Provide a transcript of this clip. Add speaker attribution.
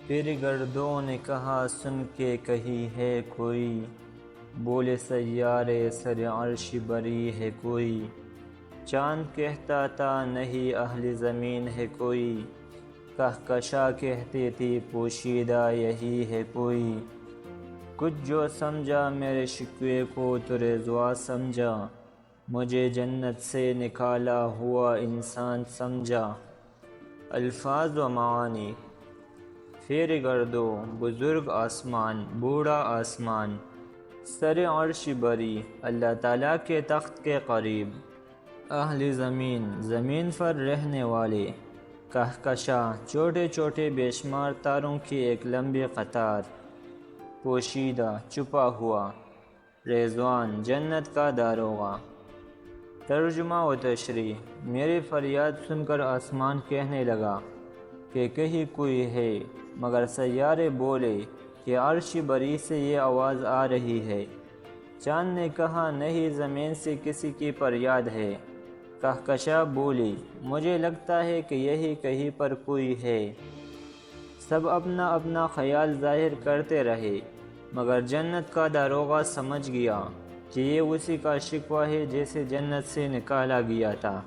Speaker 1: پھر گردوں نے کہا سن کے کہی ہے کوئی، بولے سیارے سر عرش بری ہے کوئی۔ چاند کہتا تھا نہیں اہل زمین ہے کوئی، کہکشاں کہتی تھی پوشیدہ یہی ہے کوئی۔ کچھ جو سمجھا میرے شکوے کو تو رضوا سمجھا، مجھے جنت سے نکالا ہوا انسان سمجھا۔ الفاظ و معانی: پھر گردو، بزرگ آسمان، بوڑھا آسمان، سر عرش بری، اللہ تعالیٰ کے تخت کے قریب، اہل زمین، زمین پر رہنے والے، کہکشاں، چھوٹے چھوٹے بے شمار تاروں کی ایک لمبی قطار، پوشیدہ، چھپا ہوا، رضوان، جنت کا داروغہ۔ ترجمہ و تشریح: میری فریاد سن کر آسمان کہنے لگا کہ کہیں کوئی ہے، مگر سیارے بولے کہ عرش بری سے یہ آواز آ رہی ہے۔ چاند نے کہا نہیں زمین سے کسی کی فریاد ہے۔ کہکشاں بولی مجھے لگتا ہے کہ یہی کہیں پر کوئی ہے۔ سب اپنا اپنا خیال ظاہر کرتے رہے، مگر جنت کا داروغہ سمجھ گیا کہ یہ اسی کا شکوہ ہے جسے جنت سے نکالا گیا تھا۔